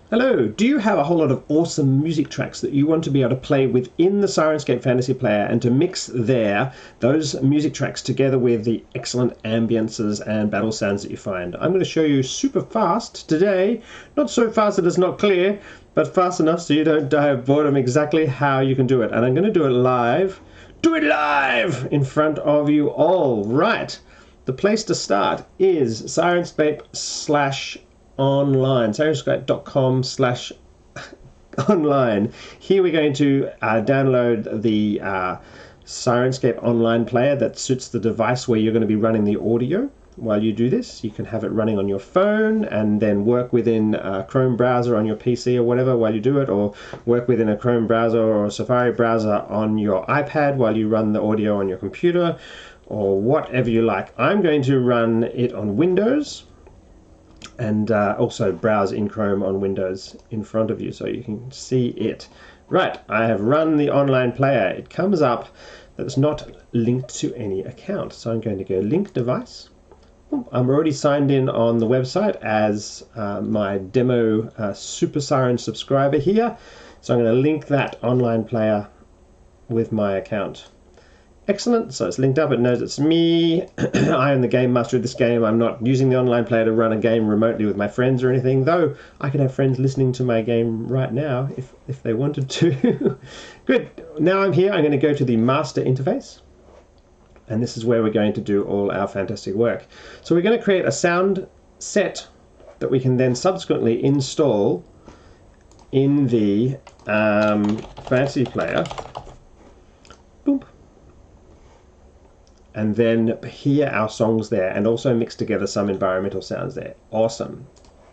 Hello, do you have a whole lot of awesome music tracks that you want to be able to play within the Syrinscape Fantasy Player and to mix those music tracks together with the excellent ambiences and battle sounds that you find? I'm going to show you super fast today, not so fast that it's not clear, but fast enough so you don't die of boredom exactly how you can do it. And I'm going to do it live. Do it live in front of you all. Right. The place to start is Syrinscape/online, Syrinscape.com/online. Here we're going to download the Syrinscape Online player that suits the device where you're going to be running the audio. While you do this, you can have it running on your phone and then work within a Chrome browser on your PC or whatever while you do it, or work within a Chrome browser or a Safari browser on your iPad while you run the audio on your computer, or whatever you like. I'm going to run it on Windows and also browse in Chrome on Windows in front of you so you can see it. Right, I have run the online player. It comes up that it's not linked to any account. So I'm going to go link device. I'm already signed in on the website as my demo Super Siren subscriber here. So I'm going to link that online player with my account. Excellent, so it's linked up, it knows it's me. I am the game master of this game. I'm not using the online player to run a game remotely with my friends or anything, though I could have friends listening to my game right now if they wanted to. Good, now I'm here, I'm going to go to the master interface. And this is where we're going to do all our fantastic work. So we're going to create a sound set that we can then subsequently install in the fantasy player. Boom. And then hear our songs there and also mix together some environmental sounds there. Awesome.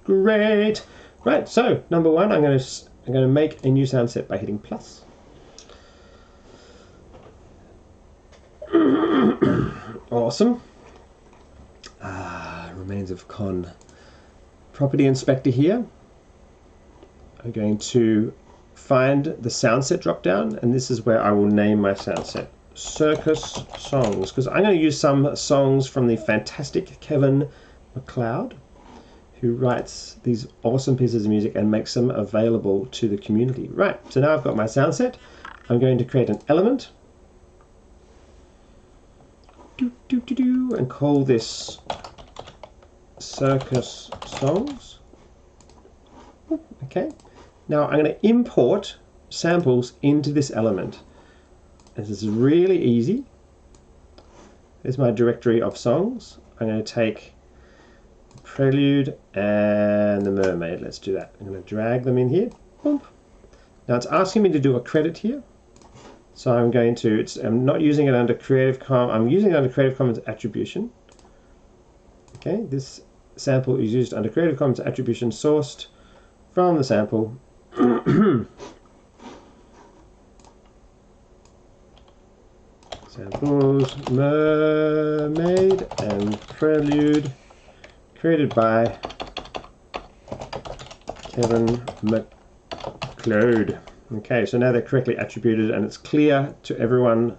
Great. Right, so number one, I'm going to make a new sound set by hitting plus. Awesome. Remains of Con. Property Inspector here. I'm going to find the sound set drop down, and this is where I will name my sound set. Circus Songs, because I'm going to use some songs from the fantastic Kevin MacLeod, who writes these awesome pieces of music and makes them available to the community. Right, so now I've got my sound set. I'm going to create an element and call this Circus Songs. Okay, now I'm going to import samples into this element. This is really easy. There's my directory of songs. I'm going to take the Prelude and the Mermaid. Let's do that. I'm going to drag them in here. Boom. Now it's asking me to do a credit here. So I'm going to, I'm not using it under Creative Commons, I'm using it under Creative Commons Attribution. Okay, this sample is used under Creative Commons Attribution, sourced from the sample. Samples, Mermaid and Prelude, created by Kevin MacLeod. Okay, so now they're correctly attributed and it's clear to everyone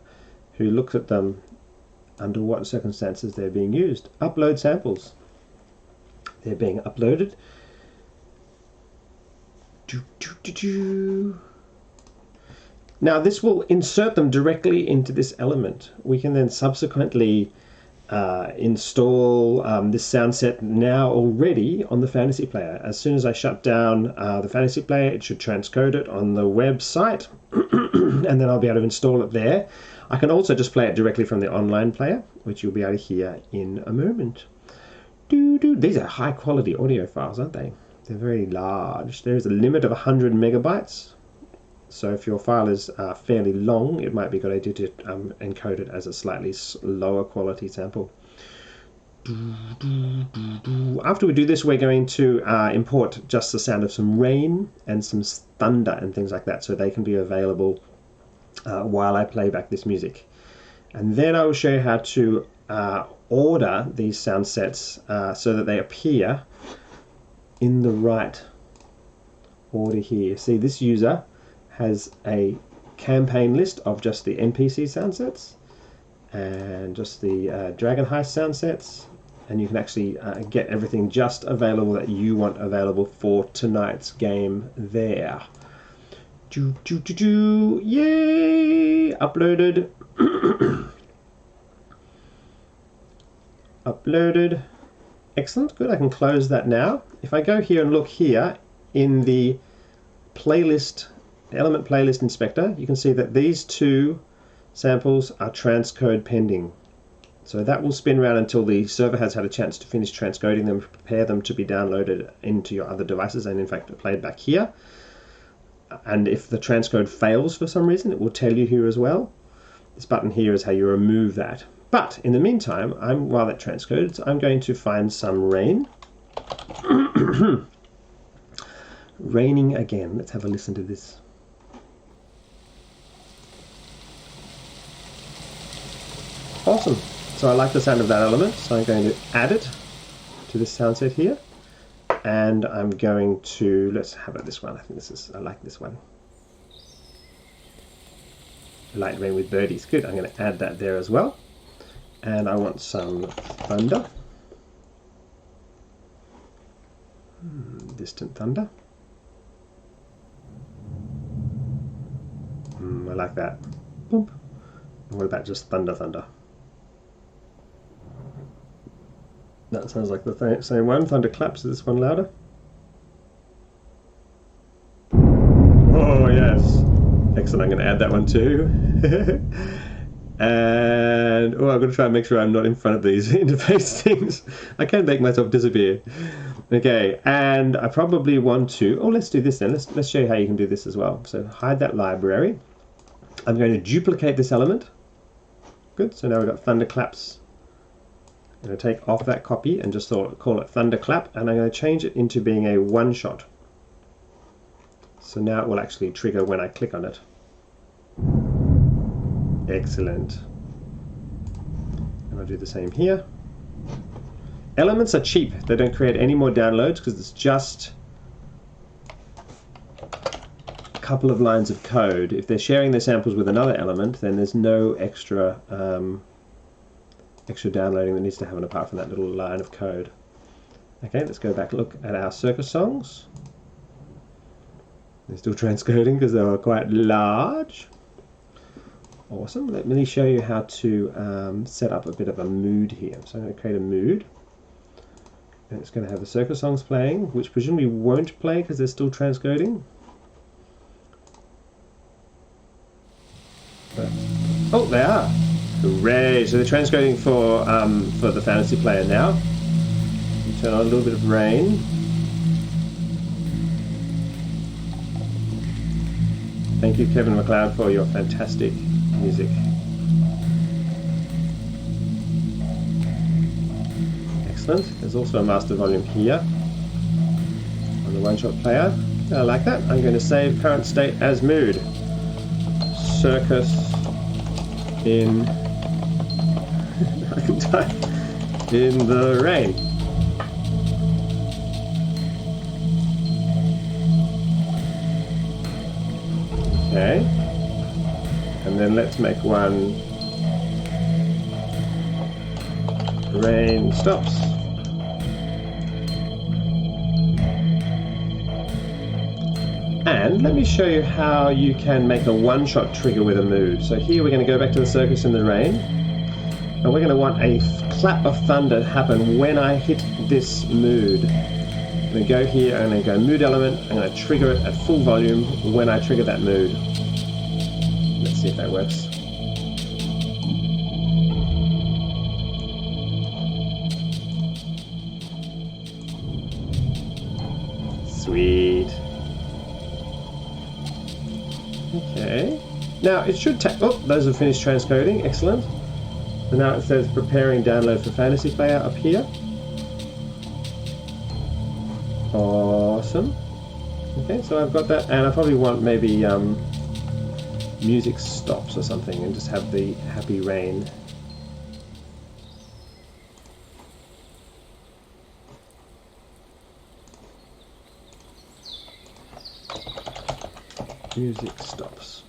who looks at them under what circumstances they're being used. Upload samples. They're being uploaded. Now this will insert them directly into this element. We can then subsequently install this sound set now already on the Fantasy Player. As soon as I shut down the Fantasy Player, it should transcode it on the website and then I'll be able to install it there. I can also just play it directly from the online player, which you'll be able to hear in a moment. These are high quality audio files, aren't they? They're very large. There's a limit of 100 megabytes. So if your file is fairly long, it might be a good idea to encode it as a slightly lower quality sample. After we do this, we're going to import just the sound of some rain and some thunder and things like that, so they can be available while I play back this music. And then I will show you how to order these sound sets so that they appear in the right order here. See, this user has a campaign list of just the NPC sound sets and just the Dragon Heist sound sets and you can actually get everything just available that you want available for tonight's game there. Yay! Uploaded. Uploaded. Excellent. Good. I can close that now. If I go here and look here in the playlist, element playlist inspector, you can see that these two samples are transcode pending. So that will spin around until the server has had a chance to finish transcoding them, prepare them to be downloaded into your other devices, and in fact played back here. And if the transcode fails for some reason, it will tell you here as well. This button here is how you remove that. But in the meantime, while that transcodes, I'm going to find some rain. Raining again. Let's have a listen to this. Awesome. So I like the sound of that element, so I'm going to add it to this sound set here. And I'm going to, let's have it this one. I like this one. Light rain with birdies. Good. I'm going to add that there as well. And I want some thunder. Distant thunder. I like that. Boop. And what about just thunder, thunder? That sounds like the same one. Thunder claps. Is this one louder? Oh, yes. Excellent. I'm going to add that one too. And I'm going to try and make sure I'm not in front of these interface things. I can make myself disappear. Okay, and I probably want to. Oh, let's do this then. Let's show you how you can do this as well. So hide that library. I'm going to duplicate this element. Good. So now we've got thunderclaps. I'm going to take off that copy and just call it thunderclap, and I'm going to change it into being a one-shot. So now it will actually trigger when I click on it. Excellent. And I'll do the same here. Elements are cheap. They don't create any more downloads because it's just a couple of lines of code. If they're sharing their samples with another element, then there's no extra downloading that needs to happen apart from that little line of code. Okay, let's go back and look at our circus songs. They're still transcoding because they were quite large. Awesome. Let me show you how to set up a bit of a mood here. So I'm going to create a mood. And it's going to have the circus songs playing, which presumably won't play because they're still transcoding. But, oh, they are. Hooray! So they're transcoding for the fantasy player now. Turn on a little bit of rain. Thank you, Kevin MacLeod, for your fantastic music. Excellent. There's also a master volume here on the one-shot player. I like that. I'm going to save current state as mood. Circus in I can type in the rain. Okay. And then let's make one rain stops. And let me show you how you can make a one-shot trigger with a mood. So here we're going to go back to the circus in the rain. And we're going to want a clap of thunder to happen when I hit this mood. I'm going to go here and I'm going to go mood element. I'm going to trigger it at full volume when I trigger that mood. Let's see if that works. Sweet. Okay. Now it should take. Oh, those have finished transcoding. Excellent. So now it says preparing download for Fantasy Player up here. Awesome. Okay, so I've got that, and I probably want maybe music stops or something, and just have the happy rain. Music stops.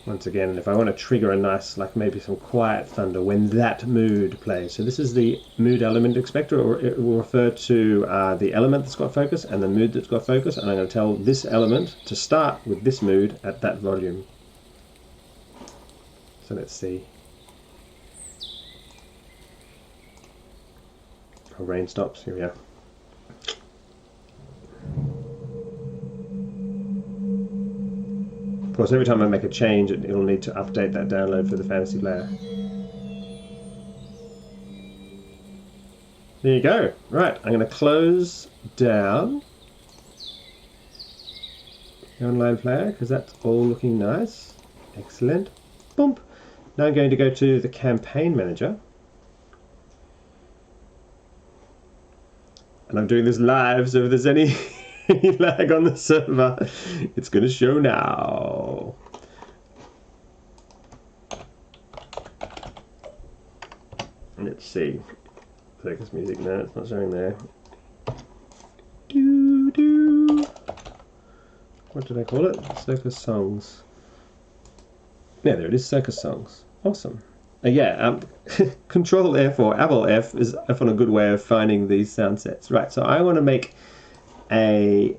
Once again, if I want to trigger a nice, like maybe some quiet thunder when that mood plays. So this is the mood element expector, or it will refer to the element that's got focus and the mood that's got focus, and I'm going to tell this element to start with this mood at that volume. So let's see. Oh, rain stops, here we are. Of course, every time I make a change, it'll need to update that download for the Fantasy Player. There you go. Right, I'm going to close down the online player because that's all looking nice. Excellent. Boom. Now I'm going to go to the campaign manager. And I'm doing this live, so if there's any lag on the server, it's going to show now. Let's see. Circus music, no, it's not showing there. What did I call it? Circus songs. Yeah, there it is, circus songs. Awesome. Control F or Apple F is often a good way of finding these sound sets. Right, so I want to make a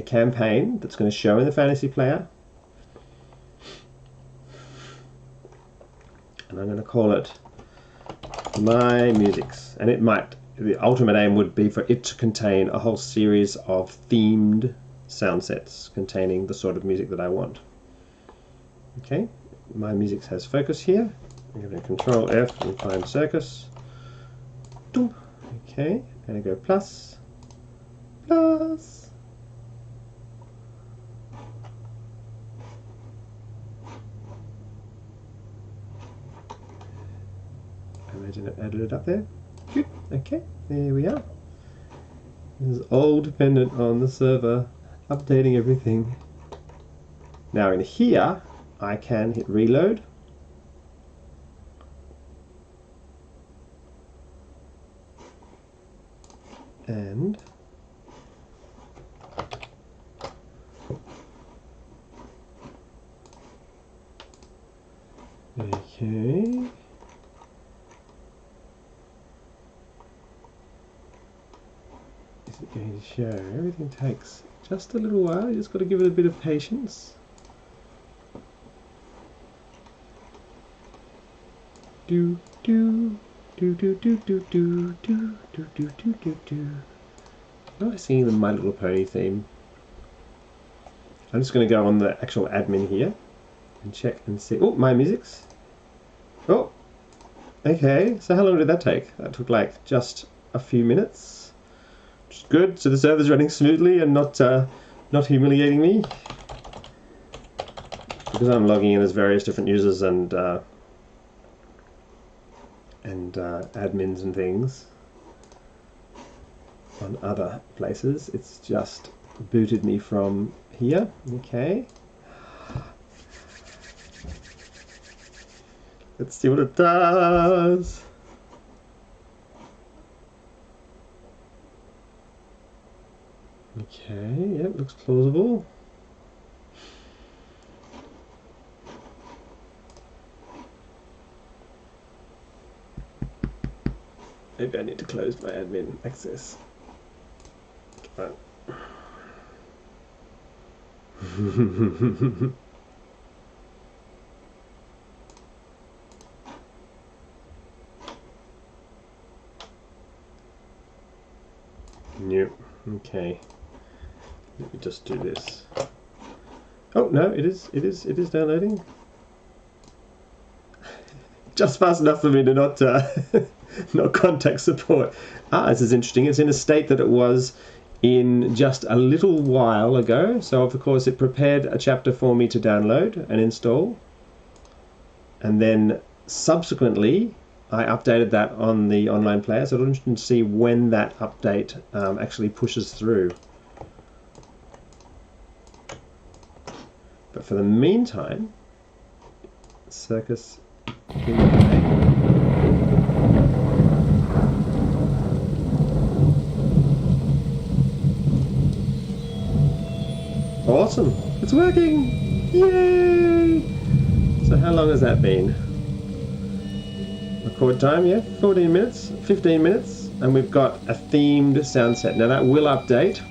campaign that's going to show in the Fantasy Player. And I'm going to call it My Musics. And the ultimate aim would be for it to contain a whole series of themed sound sets containing the sort of music that I want. Okay, My Musics has focus here. I'm going to Control F and find circus. Okay, I'm going to go plus. I imagine it added it up there. Good. Okay, there we are. This is all dependent on the server updating everything. Now in here, I can hit reload. And okay. Is it going to show? Everything takes just a little while. You just got to give it a bit of patience. Do do do do do do do do do do do do do. I'm not singing the My Little Pony theme. I'm just going to go on the actual admin here and check and see. Oh, My Musics. Oh, okay. So how long did that take? That took like just a few minutes. Which is good. So the server's running smoothly and not humiliating me. Because I'm logging in as various different users and admins and things on other places. It's just booted me from here. Okay. Let's see what it does. Okay, yep, looks plausible. Maybe I need to close my admin access. Right. Yep. Okay. Let me just do this. Oh no, it is downloading. Just fast enough for me to not not contact support. This is interesting. It's in a state that it was in just a little while ago. So of course it prepared a chapter for me to download and install. And then subsequently I updated that on the online player. So I'm interested to see when that update actually pushes through. But for the meantime, circus in the play. Awesome. It's working! Yay! So how long has that been? Record time, yeah, 14 minutes, 15 minutes, and we've got a themed sound set. Now that will update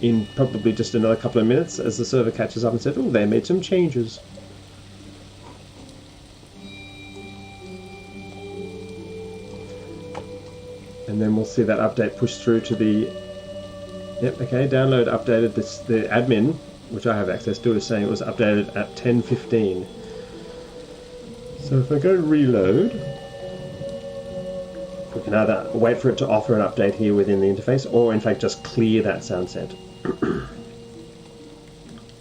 in probably just another couple of minutes as the server catches up and says, oh, they made some changes. And then we'll see that update push through to the... Yep, okay, download updated. The admin, which I have access to, is saying it was updated at 10:15. So if I go reload, we can either wait for it to offer an update here within the interface, or in fact just clear that sound set.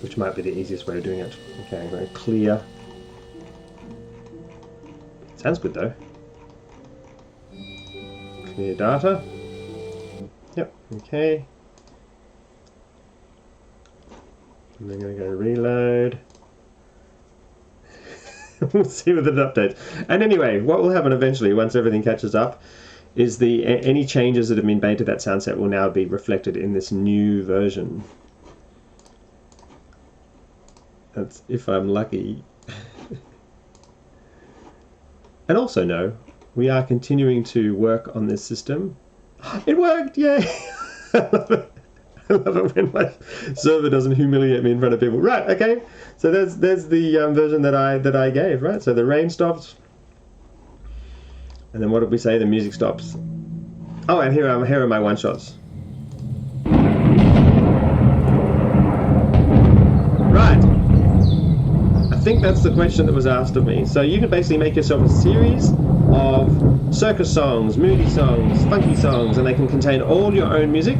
Which might be the easiest way of doing it. Okay, I'm going to clear. Sounds good though. Clear data. Yep, okay. And I'm going to go reload. We'll see with it updates. And anyway, what will happen eventually, once everything catches up, is any changes that have been made to that sound set will now be reflected in this new version. That's if I'm lucky. And also know, we are continuing to work on this system. It worked! Yay! I love it. I love it when my server doesn't humiliate me in front of people. Right, okay. So there's the version that I gave, right? So the rain stops. And then what did we say? The music stops. Oh, and here are my one-shots. Right. I think that's the question that was asked of me. So you can basically make yourself a series of circus songs, moody songs, funky songs, and they can contain all your own music.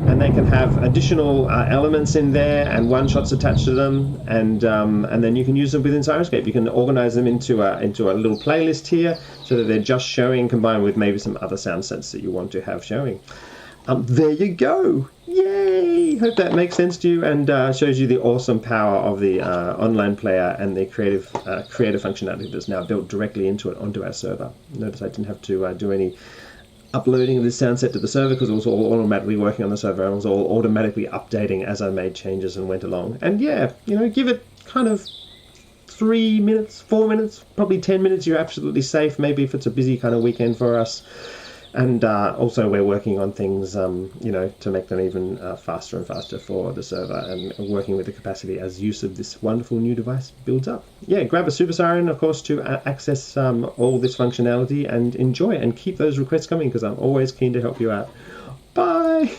And they can have additional elements in there and one-shots attached to them, and then you can use them within Syrinscape. You can organize them into a little playlist here, so that they're just showing, combined with maybe some other sound sets that you want to have showing. There you go! Yay! Hope that makes sense to you and shows you the awesome power of the online player and the creative functionality that's now built directly into it onto our server. Notice I didn't have to do any uploading of this sound set to the server because it was all automatically working on the server and it was all automatically updating as I made changes and went along. And yeah, give it kind of 3 minutes, 4 minutes, probably 10 minutes, you're absolutely safe, maybe if it's a busy kind of weekend for us. And also we're working on things, to make them even faster and faster for the server, and working with the capacity as use of this wonderful new device builds up. Yeah, grab a Super Siren, of course, to access all this functionality and enjoy it, and keep those requests coming because I'm always keen to help you out. Bye!